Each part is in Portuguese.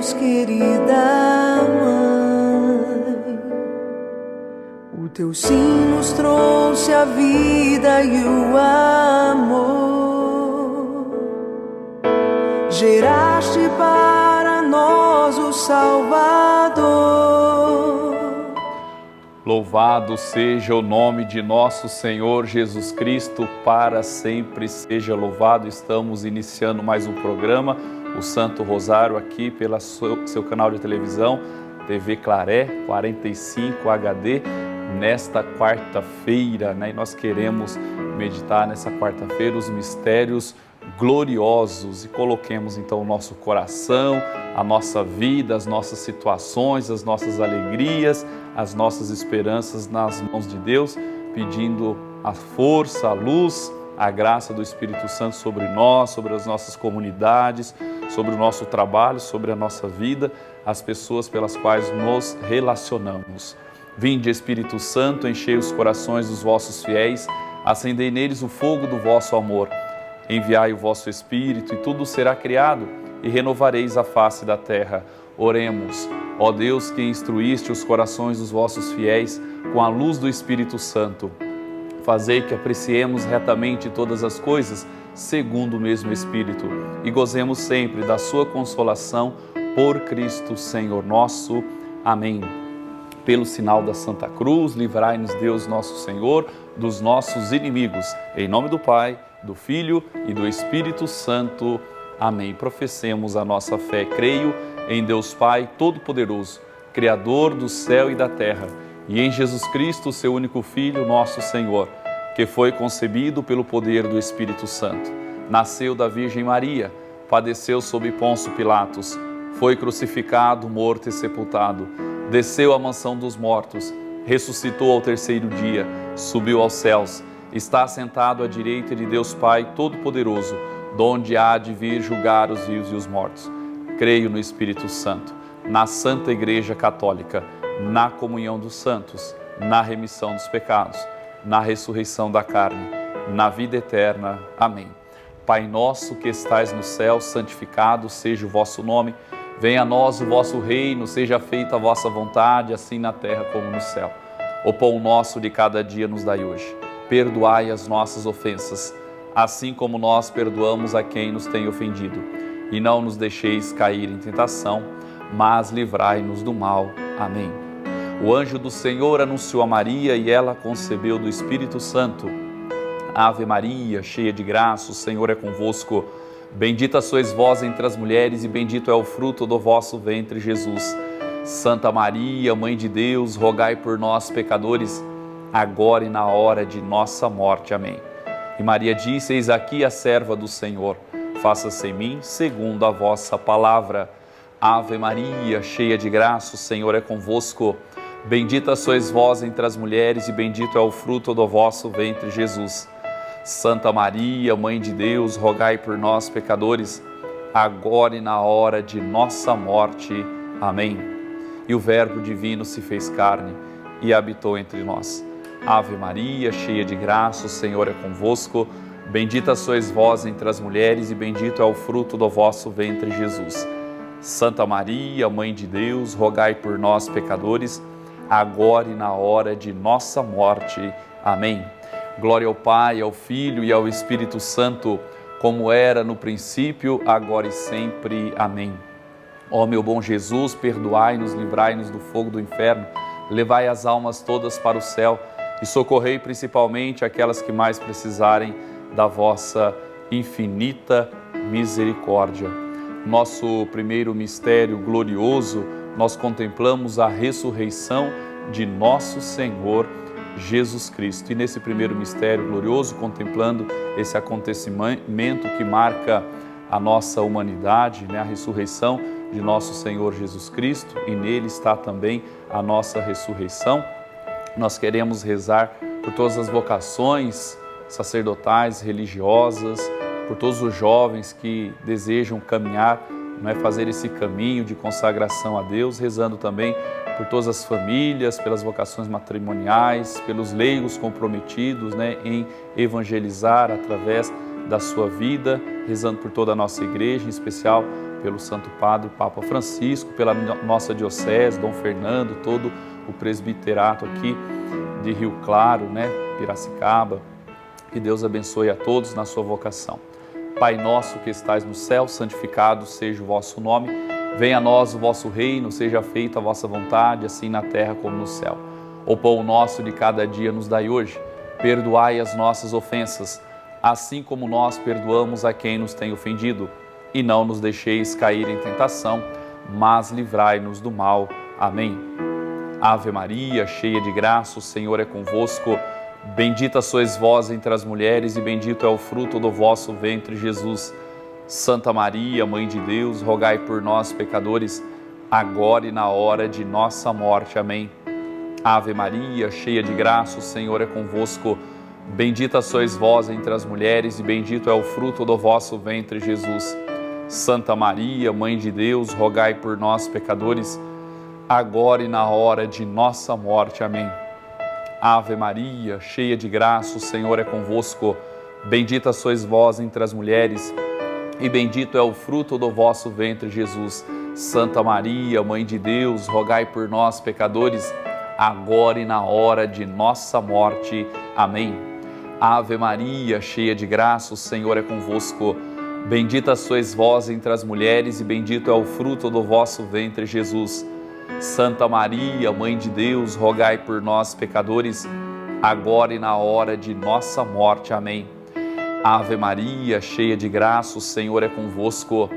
Deus, querida mãe. O teu sim nos trouxe a vida e o amor. Geraste para nós o Salvador. Louvado seja o nome de nosso Senhor Jesus Cristo, para sempre seja louvado. Estamos iniciando mais um programa, o Santo Rosário, aqui pelo seu canal de televisão, TV Claré 45 HD, nesta quarta-feira, né? E nós queremos meditar nessa quarta-feira os mistérios gloriosos e coloquemos então o nosso coração, a nossa vida, as nossas situações, as nossas alegrias, as nossas esperanças nas mãos de Deus, pedindo a força, a luz, a graça do Espírito Santo sobre nós, sobre as nossas comunidades, sobre o nosso trabalho, sobre a nossa vida, as pessoas pelas quais nos relacionamos. Vinde, Espírito Santo, enchei os corações dos vossos fiéis, acendei neles o fogo do vosso amor. Enviai o vosso Espírito e tudo será criado e renovareis a face da terra. Oremos. Ó Deus, que instruíste os corações dos vossos fiéis com a luz do Espírito Santo, fazei que apreciemos retamente todas as coisas segundo o mesmo Espírito e gozemos sempre da sua consolação por Cristo Senhor nosso. Amém. Pelo sinal da Santa Cruz, livrai-nos Deus nosso Senhor dos nossos inimigos. Em nome do Pai, do Filho e do Espírito Santo. Amém. Professemos a nossa fé. Creio em Deus Pai Todo-Poderoso, Criador do céu e da terra, e em Jesus Cristo, seu único Filho, nosso Senhor, que foi concebido pelo poder do Espírito Santo. Nasceu da Virgem Maria, padeceu sob Pôncio Pilatos, foi crucificado, morto e sepultado, desceu à mansão dos mortos, ressuscitou ao terceiro dia, subiu aos céus, está sentado à direita de Deus Pai Todo-Poderoso, donde há de vir julgar os vivos e os mortos. Creio no Espírito Santo, na Santa Igreja Católica, na comunhão dos santos, na remissão dos pecados, na ressurreição da carne, na vida eterna. Amém. Pai nosso que estais no céu, santificado seja o vosso nome. Venha a nós o vosso reino, seja feita a vossa vontade, assim na terra como no céu. O pão nosso de cada dia nos dai hoje. Perdoai as nossas ofensas, assim como nós perdoamos a quem nos tem ofendido. E não nos deixeis cair em tentação, mas livrai-nos do mal. Amém. O anjo do Senhor anunciou a Maria e ela concebeu do Espírito Santo. Ave Maria, cheia de graça, o Senhor é convosco. Bendita sois vós entre as mulheres e bendito é o fruto do vosso ventre, Jesus. Santa Maria, Mãe de Deus, rogai por nós, pecadores, agora e na hora de nossa morte. Amém. E Maria disse: eis aqui a serva do Senhor, faça-se em mim segundo a vossa palavra. Ave Maria, cheia de graça, o Senhor é convosco. Bendita sois vós entre as mulheres e bendito é o fruto do vosso ventre, Jesus. Santa Maria, Mãe de Deus, rogai por nós, pecadores, agora e na hora de nossa morte. Amém. E o Verbo divino se fez carne e habitou entre nós. Ave Maria, cheia de graça, o Senhor é convosco. Bendita sois vós entre as mulheres e bendito é o fruto do vosso ventre, Jesus. Santa Maria, Mãe de Deus, rogai por nós, pecadores, agora e na hora de nossa morte. Amém. Glória ao Pai, ao Filho e ao Espírito Santo, como era no princípio, agora e sempre. Amém. Ó meu bom Jesus, perdoai-nos, livrai-nos do fogo do inferno, levai as almas todas para o céu e socorrei principalmente aquelas que mais precisarem da vossa infinita misericórdia. Nosso primeiro mistério glorioso, nós contemplamos a ressurreição de nosso Senhor Jesus Cristo. E nesse primeiro mistério glorioso, contemplando esse acontecimento que marca a nossa humanidade, né? A ressurreição de nosso Senhor Jesus Cristo, e nele está também a nossa ressurreição. Nós queremos rezar por todas as vocações sacerdotais, religiosas, por todos os jovens que desejam caminhar, fazer esse caminho de consagração a Deus, rezando também por todas as famílias, pelas vocações matrimoniais, pelos leigos comprometidos em evangelizar através da sua vida, rezando por toda a nossa igreja, em especial pelo Santo Padre Papa Francisco, pela nossa diocese, Dom Fernando, todo o presbiterato aqui de Rio Claro, Piracicaba. Que Deus abençoe a todos na sua vocação. Pai nosso que estais no céu, santificado seja o vosso nome. Venha a nós o vosso reino, seja feita a vossa vontade, assim na terra como no céu. O pão nosso de cada dia nos dai hoje. Perdoai as nossas ofensas, assim como nós perdoamos a quem nos tem ofendido. E não nos deixeis cair em tentação, mas livrai-nos do mal. Amém. Ave Maria, cheia de graça, o Senhor é convosco. Bendita sois vós entre as mulheres e bendito é o fruto do vosso ventre, Jesus. Santa Maria, Mãe de Deus, rogai por nós, pecadores, agora e na hora de nossa morte. Amém. Ave Maria, cheia de graça, o Senhor é convosco. Bendita sois vós entre as mulheres e bendito é o fruto do vosso ventre, Jesus. Santa Maria, Mãe de Deus, rogai por nós, pecadores, agora e na hora de nossa morte. Amém. Ave Maria, cheia de graça, o Senhor é convosco. Bendita sois vós entre as mulheres e bendito é o fruto do vosso ventre, Jesus. Santa Maria, Mãe de Deus, rogai por nós, pecadores, agora e na hora de nossa morte. Amém. Ave Maria, cheia de graça, o Senhor é convosco. Bendita sois vós entre as mulheres e bendito é o fruto do vosso ventre, Jesus. Santa Maria, Mãe de Deus, rogai por nós, pecadores, agora e na hora de nossa morte. Amém. Ave Maria, cheia de graça, o Senhor é convosco.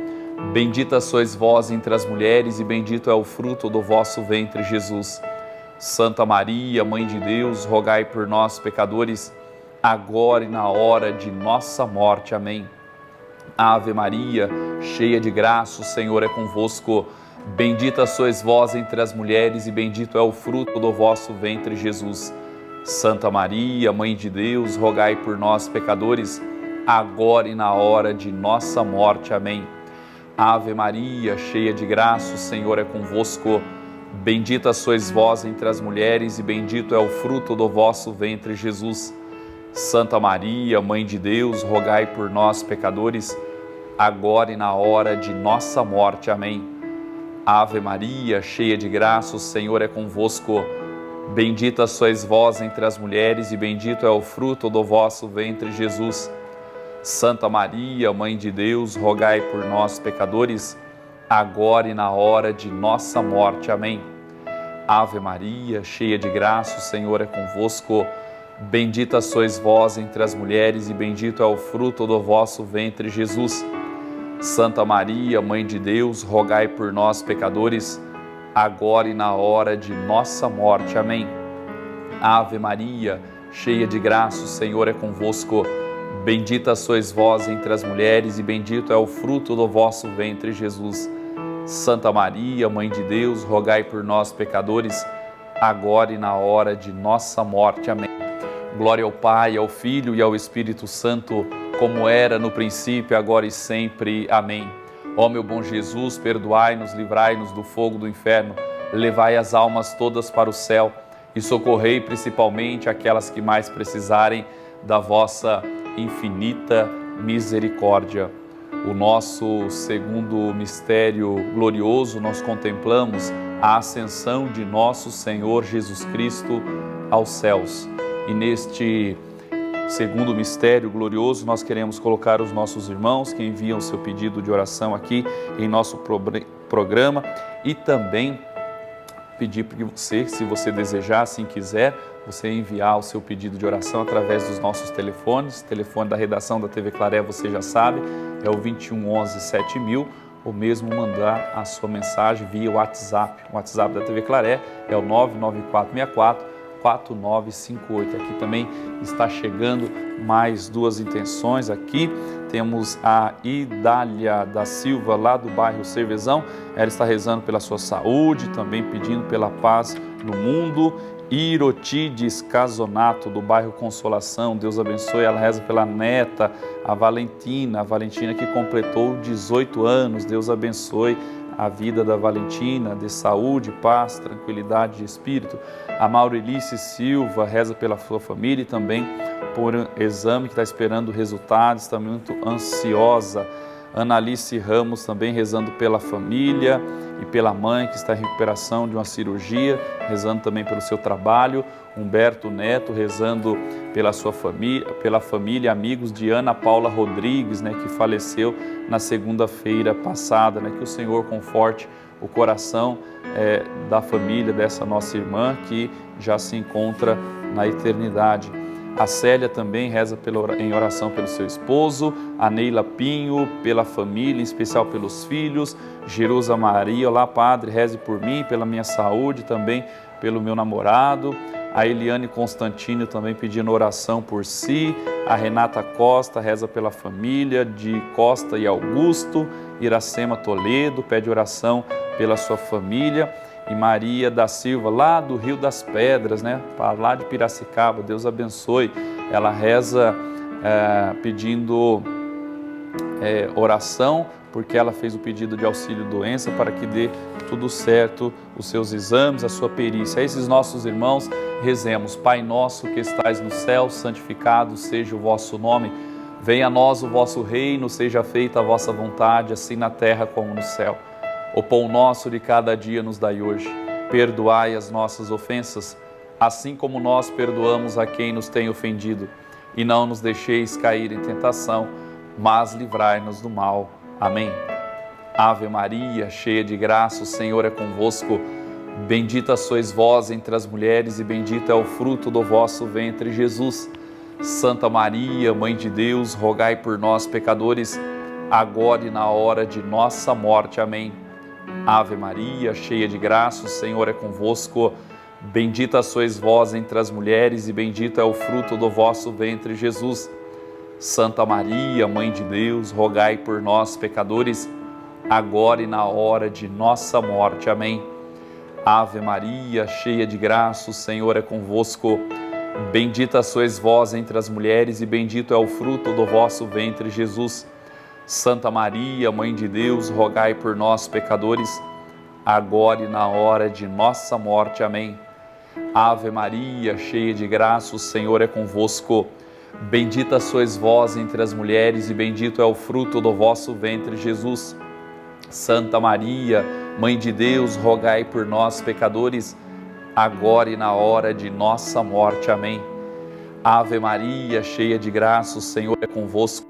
Bendita sois vós entre as mulheres e bendito é o fruto do vosso ventre, Jesus. Santa Maria, Mãe de Deus, rogai por nós, pecadores, agora e na hora de nossa morte. Amém. Ave Maria, cheia de graça, o Senhor é convosco. Bendita sois vós entre as mulheres e bendito é o fruto do vosso ventre, Jesus. Santa Maria, Mãe de Deus, rogai por nós, pecadores, agora e na hora de nossa morte. Amém. Ave Maria, cheia de graça, o Senhor é convosco. Bendita sois vós entre as mulheres e bendito é o fruto do vosso ventre, Jesus. Santa Maria, Mãe de Deus, rogai por nós, pecadores, agora e na hora de nossa morte. Amém. Ave Maria, cheia de graça, o Senhor é convosco. Bendita sois vós entre as mulheres e bendito é o fruto do vosso ventre, Jesus. Santa Maria, Mãe de Deus, rogai por nós, pecadores, agora e na hora de nossa morte. Amém. Ave Maria, cheia de graça, o Senhor é convosco. Bendita sois vós entre as mulheres e bendito é o fruto do vosso ventre, Jesus. Santa Maria, Mãe de Deus, rogai por nós, pecadores, agora e na hora de nossa morte. Amém. Ave Maria, cheia de graça, o Senhor é convosco. Bendita sois vós entre as mulheres e bendito é o fruto do vosso ventre, Jesus. Santa Maria, Mãe de Deus, rogai por nós, pecadores, agora e na hora de nossa morte. Amém. Glória ao Pai, ao Filho e ao Espírito Santo, como era no princípio, agora e sempre. Amém. Ó meu bom Jesus, perdoai-nos, livrai-nos do fogo do inferno, levai as almas todas para o céu e socorrei principalmente aquelas que mais precisarem da vossa infinita misericórdia. O nosso segundo mistério glorioso, nós contemplamos a ascensão de nosso Senhor Jesus Cristo aos céus. E neste segundo mistério glorioso, nós queremos colocar os nossos irmãos que enviam o seu pedido de oração aqui em nosso programa e também pedir para você, se você desejar, assim quiser, você enviar o seu pedido de oração através dos nossos telefones. O telefone da redação da TV Claré, você já sabe, é o 21 11 7000, ou mesmo mandar a sua mensagem via WhatsApp. O WhatsApp da TV Claré é o 99464 4958. Aqui também está chegando mais duas intenções aqui. Temos a Idália da Silva, lá do bairro Cervezão. Ela está rezando pela sua saúde, também pedindo pela paz no mundo. Irotides Casonato, do bairro Consolação, Deus abençoe. Ela reza pela neta, a Valentina que completou 18 anos. Deus abençoe a vida da Valentina, de saúde, paz, tranquilidade de espírito. A Maurelice Silva reza pela sua família e também por um exame que está esperando resultados, está muito ansiosa. Analice Ramos também rezando pela família e pela mãe que está em recuperação de uma cirurgia, rezando também pelo seu trabalho. Humberto Neto rezando pela sua família, pela família, amigos de Ana Paula Rodrigues, que faleceu na segunda-feira passada, que o Senhor conforte o coração da família dessa nossa irmã que já se encontra na eternidade. A Célia também reza em oração pelo seu esposo, a Neila Pinho pela família, em especial pelos filhos. Jerusa Maria, olá Padre, reze por mim, pela minha saúde, também pelo meu namorado. A Eliane Constantino também pedindo oração por si. A Renata Costa reza pela família de Costa e Augusto. Iracema Toledo pede oração pela sua família. E Maria da Silva, lá do Rio das Pedras, lá de Piracicaba, Deus abençoe. Ela reza pedindo oração, porque ela fez o pedido de auxílio doença para que dê tudo certo, os seus exames, a sua perícia. A esses nossos irmãos, rezemos. Pai nosso que estais no céu, santificado seja o vosso nome. Venha a nós o vosso reino, seja feita a vossa vontade, assim na terra como no céu. O pão nosso de cada dia nos dai hoje. Perdoai as nossas ofensas, assim como nós perdoamos a quem nos tem ofendido. E não nos deixeis cair em tentação, mas livrai-nos do mal. Amém. Ave Maria, cheia de graça, o Senhor é convosco. Bendita sois vós entre as mulheres e bendito é o fruto do vosso ventre, Jesus. Santa Maria, Mãe de Deus, rogai por nós, pecadores, agora e na hora de nossa morte. Amém. Ave Maria, cheia de graça, o Senhor é convosco. Bendita sois vós entre as mulheres e bendito é o fruto do vosso ventre, Jesus. Santa Maria, Mãe de Deus, rogai por nós, pecadores, agora e na hora de nossa morte. Amém. Ave Maria, cheia de graça, o Senhor é convosco. Bendita sois vós entre as mulheres e bendito é o fruto do vosso ventre, Jesus. Santa Maria, Mãe de Deus, rogai por nós, pecadores, agora e na hora de nossa morte. Amém. Ave Maria, cheia de graça, o Senhor é convosco. Bendita sois vós entre as mulheres e bendito é o fruto do vosso ventre, Jesus. Santa Maria, Mãe de Deus, rogai por nós, pecadores, agora e na hora de nossa morte. Amém. Ave Maria, cheia de graça, o Senhor é convosco.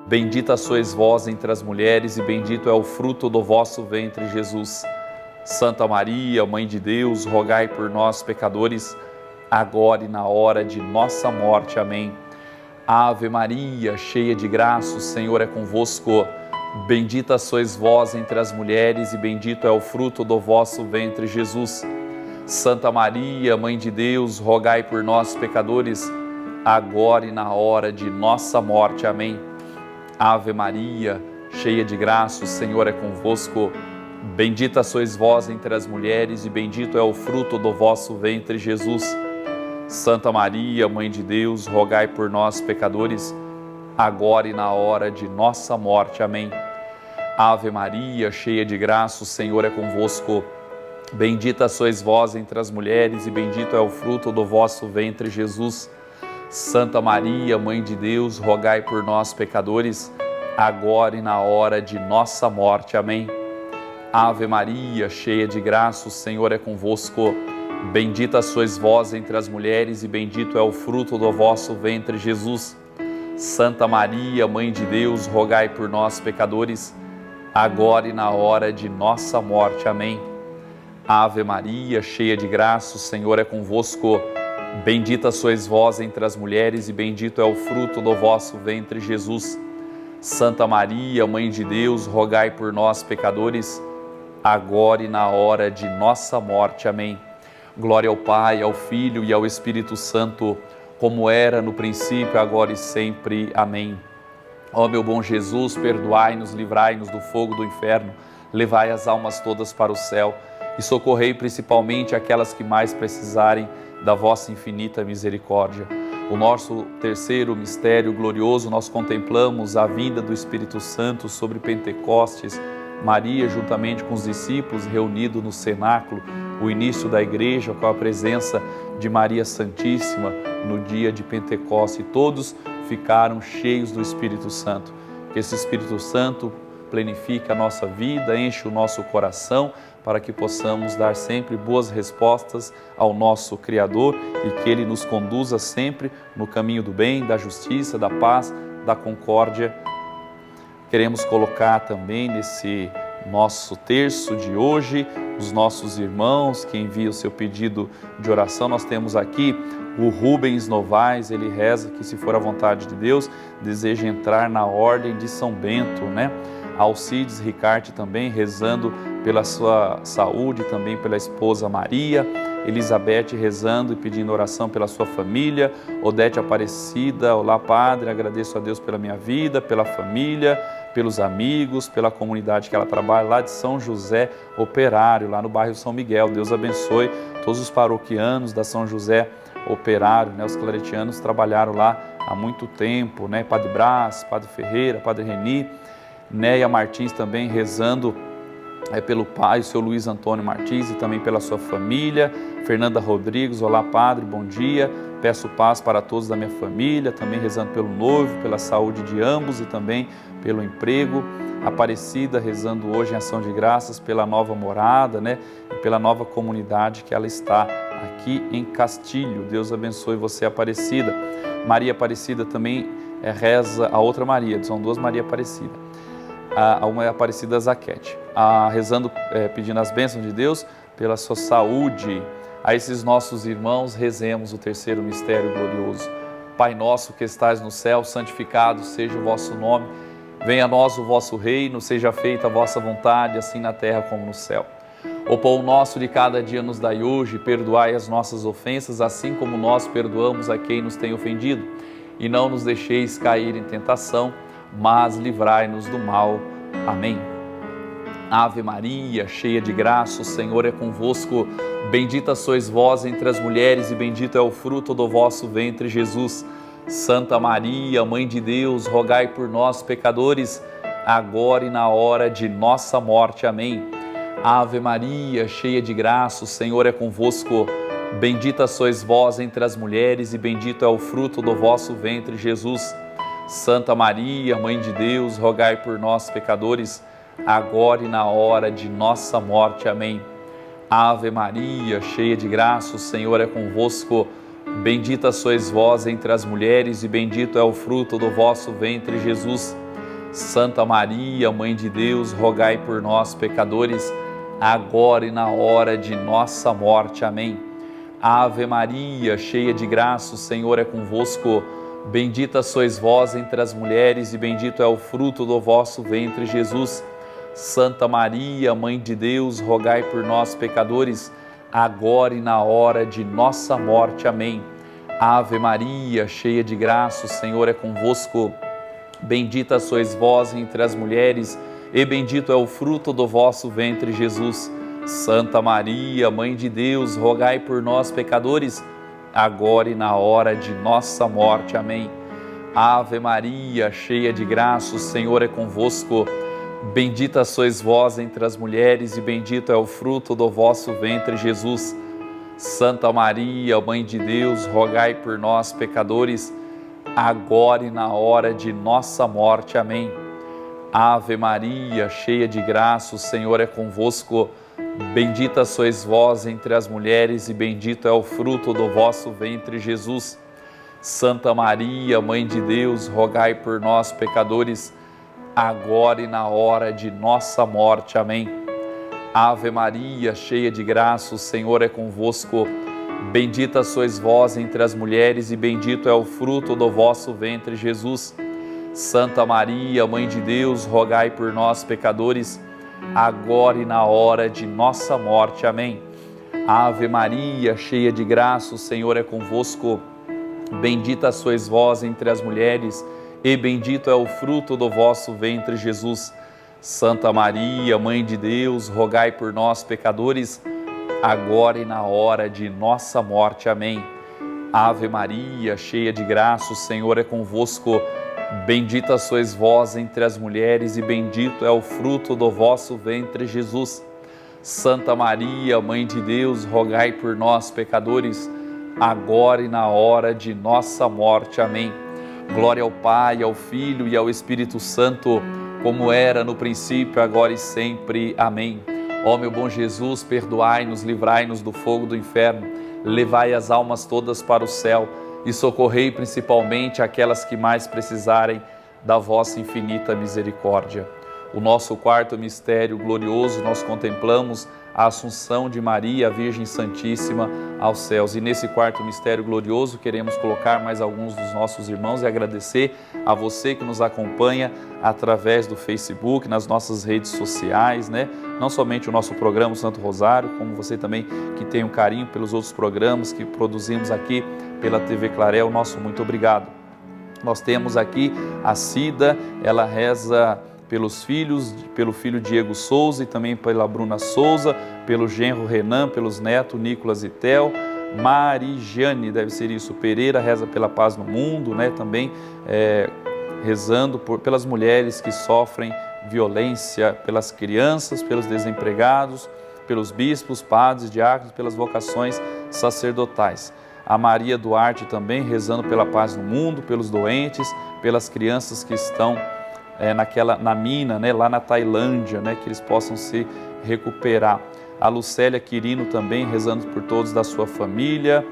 Bendita sois vós entre as mulheres e bendito é o fruto do vosso ventre, Jesus. Santa Maria, Mãe de Deus, rogai por nós, pecadores, agora e na hora de nossa morte. Amém. Ave Maria, cheia de graça, o Senhor é convosco. Bendita sois vós entre as mulheres e bendito é o fruto do vosso ventre, Jesus. Santa Maria, Mãe de Deus, rogai por nós, pecadores, agora e na hora de nossa morte. Amém. Ave Maria, cheia de graça, o Senhor é convosco. Bendita sois vós entre as mulheres e bendito é o fruto do vosso ventre, Jesus. Santa Maria, Mãe de Deus, rogai por nós, pecadores, agora e na hora de nossa morte. Amém. Ave Maria, cheia de graça, o Senhor é convosco. Bendita sois vós entre as mulheres e bendito é o fruto do vosso ventre, Jesus. Santa Maria, Mãe de Deus, rogai por nós, pecadores, agora e na hora de nossa morte. Amém. Ave Maria, cheia de graça, o Senhor é convosco. Bendita sois vós entre as mulheres e bendito é o fruto do vosso ventre, Jesus. Santa Maria, Mãe de Deus, rogai por nós, pecadores, agora e na hora de nossa morte. Amém. Ave Maria, cheia de graça, o Senhor é convosco. Bendita sois vós entre as mulheres e bendito é o fruto do vosso ventre, Jesus. Santa Maria, Mãe de Deus, rogai por nós, pecadores, agora e na hora de nossa morte. Amém. Glória ao Pai, ao Filho e ao Espírito Santo, como era no princípio, agora e sempre. Amém. Ó meu bom Jesus, perdoai-nos, livrai-nos do fogo do inferno, levai as almas todas para o céu e socorrei principalmente aquelas que mais precisarem da vossa infinita misericórdia. O nosso terceiro mistério glorioso, nós contemplamos a vinda do Espírito Santo sobre Pentecostes, Maria juntamente com os discípulos reunidos no cenáculo, o início da igreja com a presença de Maria Santíssima no dia de Pentecostes, e todos ficaram cheios do Espírito Santo. que esse Espírito Santo plenifique a nossa vida, enche o nosso coração, para que possamos dar sempre boas respostas ao nosso Criador e que Ele nos conduza sempre no caminho do bem, da justiça, da paz, da concórdia. Queremos colocar também nesse nosso terço de hoje os nossos irmãos que enviam o seu pedido de oração. Nós temos aqui o Rubens Novaes, ele reza que, se for a vontade de Deus, deseja entrar na ordem de São Bento, né? Alcides Ricarte também rezando pela sua saúde, também pela esposa Maria. Elizabeth rezando e pedindo oração pela sua família. Odete Aparecida, olá Padre, agradeço a Deus pela minha vida, pela família, pelos amigos, pela comunidade que ela trabalha lá de São José Operário, lá no bairro São Miguel. Deus abençoe todos os paroquianos da São José Operário, né? Os claretianos trabalharam lá há muito tempo, né? Padre Brás, Padre Ferreira, Padre Reni. Néia Martins também rezando pelo pai, o seu Luiz Antônio Martins, e também pela sua família. Fernanda Rodrigues, olá Padre, bom dia, peço paz para todos da minha família, também rezando pelo noivo, pela saúde de ambos e também pelo emprego. Aparecida rezando hoje em ação de graças pela nova morada, né, e pela nova comunidade que ela está aqui em Castilho. Deus abençoe você, Aparecida. Maria Aparecida também reza, a outra Maria, são duas Maria Aparecida. Uma é a Aparecida Zaquete, rezando, pedindo as bênçãos de Deus pela sua saúde. A esses nossos irmãos, rezemos o terceiro mistério glorioso. Pai nosso que estais no céu, santificado seja o vosso nome. Venha a nós o vosso reino, seja feita a vossa vontade, assim na terra como no céu. O pão nosso de cada dia nos dai hoje, perdoai as nossas ofensas, assim como nós perdoamos a quem nos tem ofendido. E não nos deixeis cair em tentação, mas livrai-nos do mal. Amém. Ave Maria, cheia de graça, o Senhor é convosco. Bendita sois vós entre as mulheres e bendito é o fruto do vosso ventre, Jesus. Santa Maria, Mãe de Deus, rogai por nós, pecadores, agora e na hora de nossa morte. Amém. Ave Maria, cheia de graça, o Senhor é convosco. Bendita sois vós entre as mulheres e bendito é o fruto do vosso ventre, Jesus. Santa Maria, Mãe de Deus, rogai por nós, pecadores, agora e na hora de nossa morte. Amém. Ave Maria, cheia de graça, o Senhor é convosco. Bendita sois vós entre as mulheres e bendito é o fruto do vosso ventre, Jesus. Santa Maria, Mãe de Deus, rogai por nós, pecadores, agora e na hora de nossa morte. Amém. Ave Maria, cheia de graça, o Senhor é convosco. Bendita sois vós entre as mulheres e bendito é o fruto do vosso ventre, Jesus. Santa Maria, Mãe de Deus, rogai por nós, pecadores, agora e na hora de nossa morte. Amém. Ave Maria, cheia de graça, o Senhor é convosco. Bendita sois vós entre as mulheres e bendito é o fruto do vosso ventre, Jesus. Santa Maria, Mãe de Deus, rogai por nós, pecadores, agora e na hora de nossa morte. Amém. Ave Maria, cheia de graça, o Senhor é convosco. Bendita sois vós entre as mulheres e bendito é o fruto do vosso ventre, Jesus. Santa Maria, Mãe de Deus, rogai por nós, pecadores, agora e na hora de nossa morte. Amém. Ave Maria, cheia de graça, o Senhor é convosco. Bendita sois vós entre as mulheres e bendito é o fruto do vosso ventre, Jesus. Santa Maria, Mãe de Deus, rogai por nós, pecadores, agora e na hora de nossa morte. Amém. Ave Maria, cheia de graça, o Senhor é convosco. Bendita sois vós entre as mulheres e bendito é o fruto do vosso ventre, Jesus. Santa Maria, Mãe de Deus, rogai por nós, pecadores, agora e na hora de nossa morte. Amém. Ave Maria, cheia de graça, o Senhor é convosco. Bendita sois vós entre as mulheres e bendito é o fruto do vosso ventre, Jesus. Santa Maria, Mãe de Deus, rogai por nós, pecadores, agora e na hora de nossa morte. Amém. Ave Maria, cheia de graça, o Senhor é convosco. Bendita sois vós entre as mulheres e bendito é o fruto do vosso ventre, Jesus. Santa Maria, Mãe de Deus, rogai por nós, pecadores, agora e na hora de nossa morte. Amém. Glória ao Pai, ao Filho e ao Espírito Santo, como era no princípio, agora e sempre. Amém. Ó meu bom Jesus, perdoai-nos, livrai-nos do fogo do inferno, levai as almas todas para o céu e socorrei principalmente aquelas que mais precisarem da vossa infinita misericórdia. O nosso quarto mistério glorioso, nós contemplamos a Assunção de Maria, a Virgem Santíssima, aos céus. E nesse quarto mistério glorioso, queremos colocar mais alguns dos nossos irmãos e agradecer a você que nos acompanha através do Facebook, nas nossas redes sociais, né? Não somente o nosso programa Santo Rosário, como você também que tem um carinho pelos outros programas que produzimos aqui pela TV Clarel, nosso muito obrigado. Nós temos aqui a Cida, ela reza pelos filhos, pelo filho Diego Souza e também pela Bruna Souza, pelo genro Renan, pelos netos Nicolas e Theo. Marigiane, deve ser isso, Pereira, reza pela paz no mundo, né? Também rezando pelas mulheres que sofrem violência, pelas crianças, pelos desempregados, pelos bispos, padres, diáconos, pelas vocações sacerdotais. A Maria Duarte também rezando pela paz no mundo, pelos doentes, pelas crianças que estão na mina, né, lá na Tailândia, né, que eles possam se recuperar. A Lucélia Quirino também rezando por todos da sua família,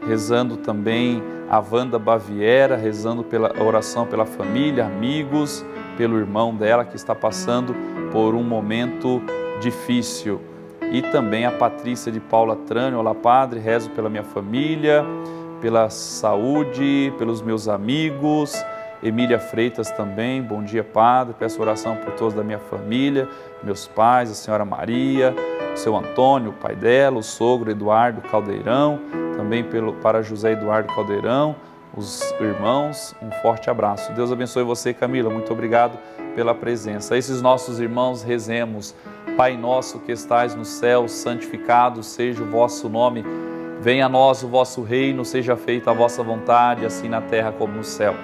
rezando também a Wanda Baviera, rezando pela oração pela família, amigos, pelo irmão dela que está passando por um momento difícil. E também a Patrícia de Paula Trânio, olá Padre, rezo pela minha família, pela saúde, pelos meus amigos. Emília Freitas também, bom dia Padre, peço oração por todos da minha família, meus pais, a senhora Maria, o seu Antônio, o pai dela, o sogro Eduardo Caldeirão, também para José Eduardo Caldeirão, os irmãos, um forte abraço. Deus abençoe você, Camila, muito obrigado pela presença. Esses nossos irmãos, rezemos. Pai nosso que estais no céu, santificado seja o vosso nome, venha a nós o vosso reino, seja feita a vossa vontade, assim na terra como no céu.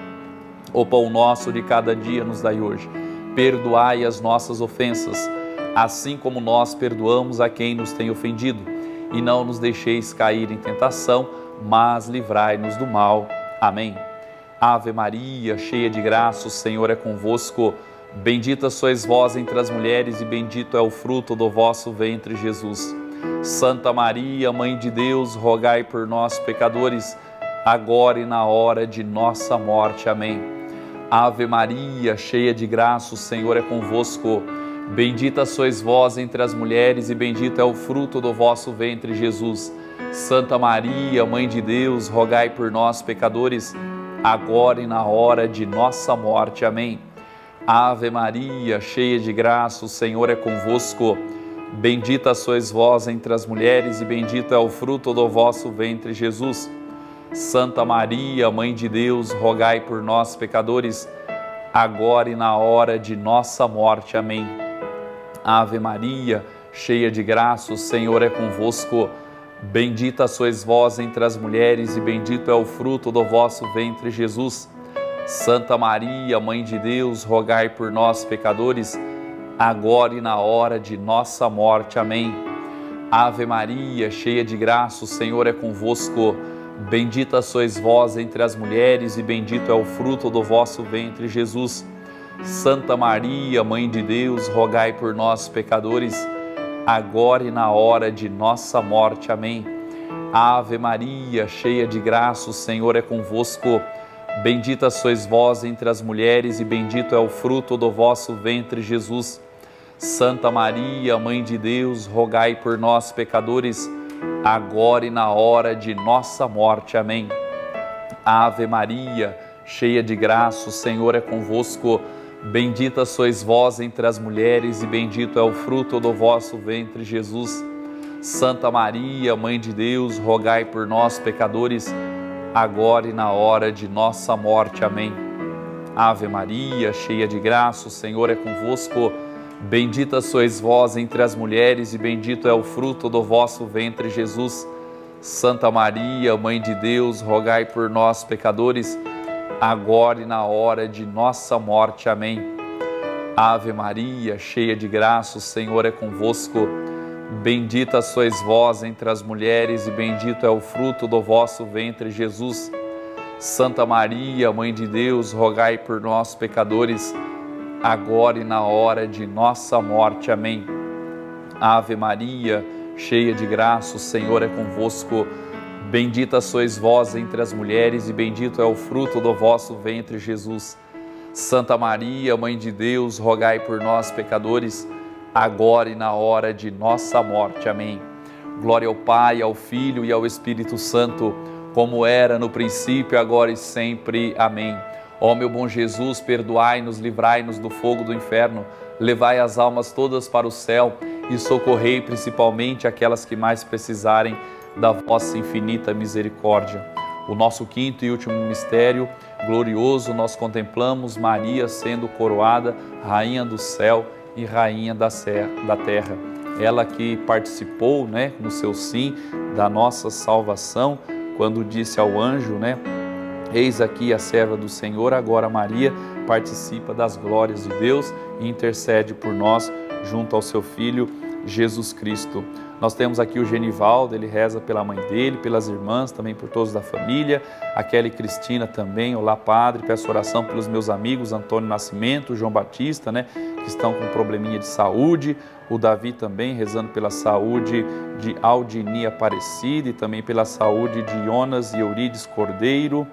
O pão nosso de cada dia nos dai hoje. Perdoai as nossas ofensas, assim como nós perdoamos a quem nos tem ofendido. E não nos deixeis cair em tentação, mas livrai-nos do mal. Amém. Ave Maria, cheia de graça, o Senhor é convosco. Bendita sois vós entre as mulheres e bendito é o fruto do vosso ventre, Jesus. Santa Maria, Mãe de Deus, rogai por nós, pecadores, agora e na hora de nossa morte. Amém. Ave Maria, cheia de graça, o Senhor é convosco. Bendita sois vós entre as mulheres e bendito é o fruto do vosso ventre, Jesus. Santa Maria, Mãe de Deus, rogai por nós, pecadores, agora e na hora de nossa morte. Amém. Ave Maria, cheia de graça, o Senhor é convosco. Bendita sois vós entre as mulheres e bendito é o fruto do vosso ventre, Jesus. Santa Maria, Mãe de Deus, rogai por nós, pecadores, agora e na hora de nossa morte. Amém. Ave Maria, cheia de graça, o Senhor é convosco. Bendita sois vós entre as mulheres e bendito é o fruto do vosso ventre, Jesus. Santa Maria, Mãe de Deus, rogai por nós, pecadores, agora e na hora de nossa morte. Amém. Ave Maria, cheia de graça, o Senhor é convosco. Bendita sois vós entre as mulheres e bendito é o fruto do vosso ventre, Jesus. Santa Maria, Mãe de Deus, rogai por nós, pecadores, agora e na hora de nossa morte. Amém. Ave Maria, cheia de graça, o Senhor é convosco. Bendita sois vós entre as mulheres e bendito é o fruto do vosso ventre, Jesus. Santa Maria, Mãe de Deus, rogai por nós, pecadores, agora e na hora de nossa morte. Amém. Ave Maria, cheia de graça, o Senhor é convosco. Bendita sois vós entre as mulheres e bendito é o fruto do vosso ventre, Jesus. Santa Maria, Mãe de Deus, rogai por nós, pecadores, agora e na hora de nossa morte. Amém. Ave Maria, cheia de graça, o Senhor é convosco. Bendita sois vós entre as mulheres e bendito é o fruto do vosso ventre, Jesus. Santa Maria, Mãe de Deus, rogai por nós, pecadores, agora e na hora de nossa morte. Amém. Ave Maria, cheia de graça, o Senhor é convosco. Bendita sois vós entre as mulheres e bendito é o fruto do vosso ventre, Jesus. Santa Maria, Mãe de Deus, rogai por nós, pecadores, agora e na hora de nossa morte. Amém. Ave Maria, cheia de graça, o Senhor é convosco. Bendita sois vós entre as mulheres e bendito é o fruto do vosso ventre, Jesus. Santa Maria, Mãe de Deus, rogai por nós, pecadores, agora e na hora de nossa morte. Amém. Glória ao Pai, ao Filho e ao Espírito Santo, como era no princípio, agora e sempre. Amém. Ó meu bom Jesus, perdoai-nos, livrai-nos do fogo do inferno, levai as almas todas para o céu e socorrei principalmente aquelas que mais precisarem da vossa infinita misericórdia. O nosso quinto e último mistério glorioso, nós contemplamos Maria sendo coroada Rainha do céu e Rainha da terra. Ela que participou, no seu sim, da nossa salvação, quando disse ao anjo, eis aqui a serva do Senhor. Agora Maria participa das glórias de Deus e intercede por nós junto ao seu Filho Jesus Cristo. Nós temos aqui o Genivaldo, ele reza pela mãe dele, pelas irmãs, também por todos da família. A Kelly Cristina também, olá Padre, peço oração pelos meus amigos Antônio Nascimento, João Batista, que estão com probleminha de saúde. O Davi também rezando pela saúde de Aldini Aparecida e também pela saúde de Jonas e Eurides Cordeiro.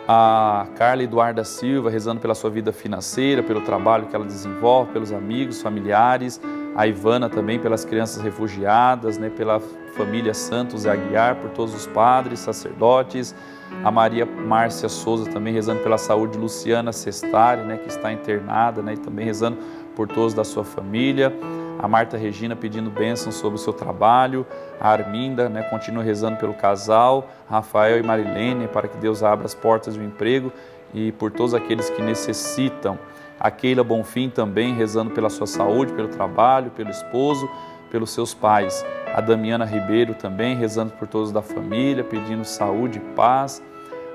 A Carla Eduarda Silva rezando pela sua vida financeira, pelo trabalho que ela desenvolve, pelos amigos, familiares. A Ivana também pelas crianças refugiadas, pela família Santos e Aguiar, por todos os padres, sacerdotes. A Maria Márcia Souza também rezando pela saúde de Luciana Sestari, que está internada, e também rezando por todos da sua família. A Marta Regina pedindo bênção sobre o seu trabalho. A Arminda, continua rezando pelo casal. Rafael e Marilene, para que Deus abra as portas do emprego e por todos aqueles que necessitam. A Keila Bonfim também rezando pela sua saúde, pelo trabalho, pelo esposo, pelos seus pais. A Damiana Ribeiro também rezando por todos da família, pedindo saúde e paz.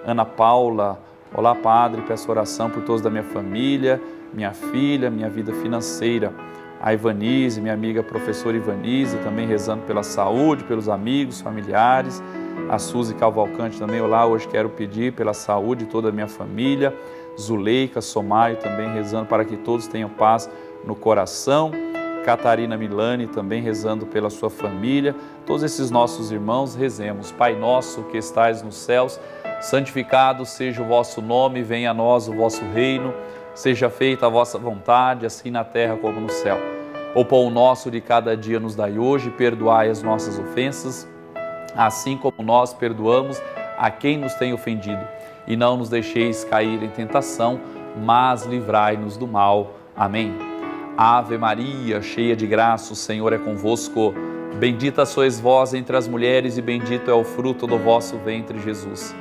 Ana Paula, olá Padre, peço oração por todos da minha família, minha filha, minha vida financeira. A Ivanise, minha amiga professora Ivanise, também rezando pela saúde, pelos amigos, familiares. A Suzy Cavalcante também, olá, hoje quero pedir pela saúde de toda a minha família. Zuleika Somaio também rezando para que todos tenham paz no coração. Catarina Milani também rezando pela sua família. Todos esses nossos irmãos, rezemos. Pai nosso que estais nos céus, santificado seja o vosso nome, venha a nós o vosso reino, seja feita a vossa vontade, assim na terra como no céu. O pão nosso de cada dia nos dai hoje, perdoai as nossas ofensas, assim como nós perdoamos a quem nos tem ofendido. E não nos deixeis cair em tentação, mas livrai-nos do mal. Amém. Ave Maria, cheia de graça, o Senhor é convosco. Bendita sois vós entre as mulheres e bendito é o fruto do vosso ventre, Jesus.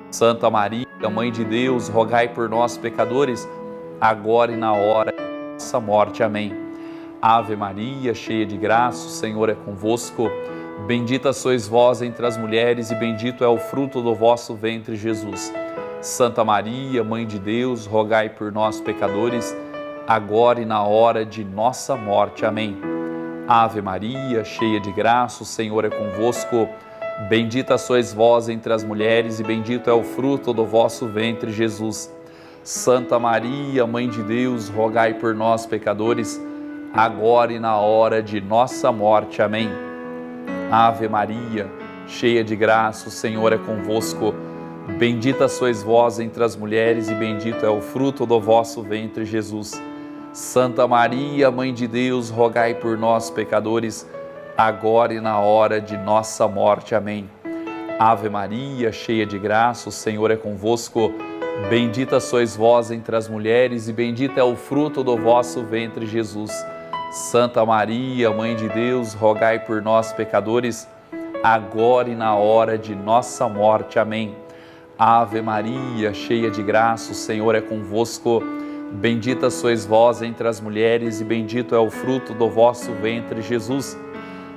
Santa Maria, Mãe de Deus, rogai por nós, pecadores, agora e na hora de nossa morte. Amém. Ave Maria, cheia de graça, o Senhor é convosco. Bendita sois vós entre as mulheres e bendito é o fruto do vosso ventre, Jesus. Santa Maria, Mãe de Deus, rogai por nós, pecadores, agora e na hora de nossa morte. Amém. Ave Maria, cheia de graça, o Senhor é convosco. Bendita sois vós entre as mulheres e bendito é o fruto do vosso ventre, Jesus. Santa Maria, Mãe de Deus, rogai por nós, pecadores, agora e na hora de nossa morte. Amém. Ave Maria, cheia de graça, o Senhor é convosco. Bendita sois vós entre as mulheres e bendito é o fruto do vosso ventre, Jesus. Santa Maria, Mãe de Deus, rogai por nós, pecadores, agora e na hora de nossa morte. Amém. Ave Maria, cheia de graça, o Senhor é convosco. Bendita sois vós entre as mulheres e bendito é o fruto do vosso ventre, Jesus. Santa Maria, Mãe de Deus, rogai por nós, pecadores, agora e na hora de nossa morte. Amém. Ave Maria, cheia de graça, o Senhor é convosco. Bendita sois vós entre as mulheres e bendito é o fruto do vosso ventre, Jesus.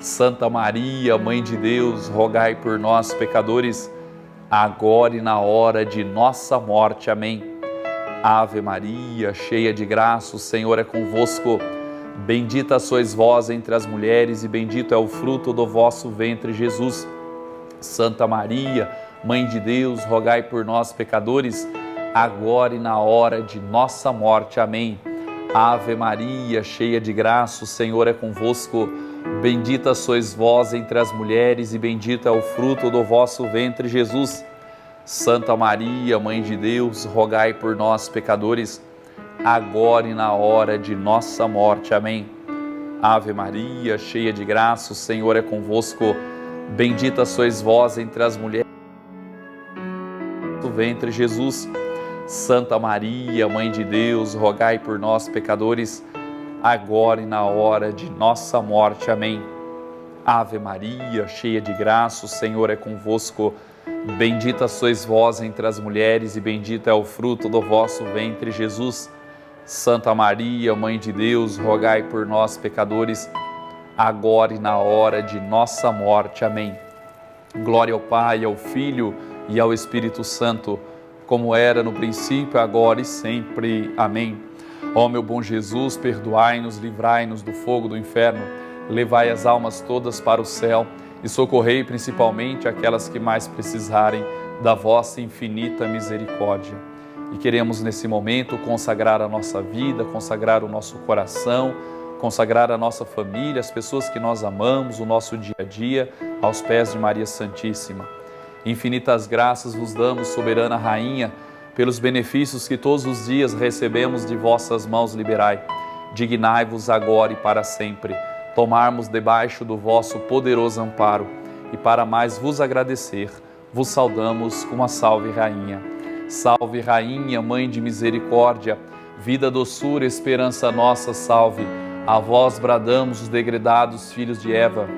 Santa Maria, Mãe de Deus, rogai por nós, pecadores, agora e na hora de nossa morte. Amém. Ave Maria, cheia de graça, o Senhor é convosco. Bendita sois vós entre as mulheres e bendito é o fruto do vosso ventre, Jesus. Santa Maria, Mãe de Deus, rogai por nós, pecadores, agora e na hora de nossa morte. Amém. Ave Maria, cheia de graça, o Senhor é convosco. Bendita sois vós entre as mulheres e bendito é o fruto do vosso ventre, Jesus. Santa Maria, Mãe de Deus, rogai por nós, pecadores, agora e na hora de nossa morte. Amém. Ave Maria, cheia de graça, o Senhor é convosco. Bendita sois vós entre as mulheres do ventre, Jesus. Santa Maria, Mãe de Deus, rogai por nós, pecadores, agora e na hora de nossa morte. Amém. Ave Maria, cheia de graça, o Senhor é convosco. Bendita sois vós entre as mulheres e bendito é o fruto do vosso ventre, Jesus. Santa Maria, Mãe de Deus, rogai por nós, pecadores, agora e na hora de nossa morte. Amém. Glória ao Pai, ao Filho e ao Espírito Santo, como era no princípio, agora e sempre. Amém. Ó meu bom Jesus, perdoai-nos, livrai-nos do fogo do inferno, levai as almas todas para o céu e socorrei principalmente aquelas que mais precisarem da vossa infinita misericórdia. E queremos nesse momento consagrar a nossa vida, consagrar o nosso coração, consagrar a nossa família, as pessoas que nós amamos, o nosso dia a dia, aos pés de Maria Santíssima. Infinitas graças vos damos, soberana Rainha, pelos benefícios que todos os dias recebemos de vossas mãos liberai. Dignai-vos agora e para sempre tomarmos debaixo do vosso poderoso amparo, e para mais vos agradecer, vos saudamos com a Salve Rainha. Salve Rainha, Mãe de Misericórdia, vida, doçura, esperança nossa, salve. A vós bradamos os degredados filhos de Eva,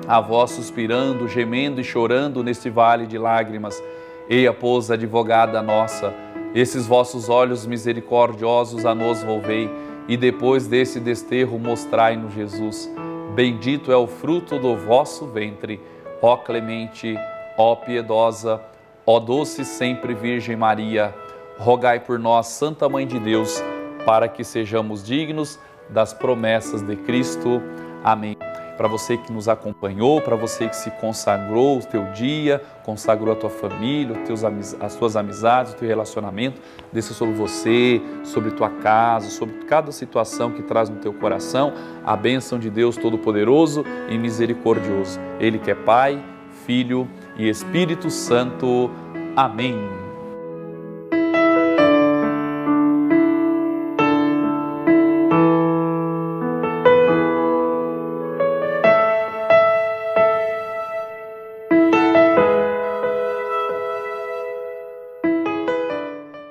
a vós suspirando, gemendo e chorando neste vale de lágrimas. Eia, pois, advogada nossa, esses vossos olhos misericordiosos a nos volvei, e depois desse desterro mostrai-nos Jesus. Bendito é o fruto do vosso ventre, ó clemente, ó piedosa, ó doce sempre Virgem Maria. Rogai por nós, Santa Mãe de Deus, para que sejamos dignos das promessas de Cristo. Amém. Para você que nos acompanhou, para você que se consagrou o teu dia, consagrou a tua família, as tuas amizades, o teu relacionamento, desça sobre você, sobre tua casa, sobre cada situação que traz no teu coração a bênção de Deus Todo-Poderoso e Misericordioso. Ele que é Pai, Filho e Espírito Santo. Amém.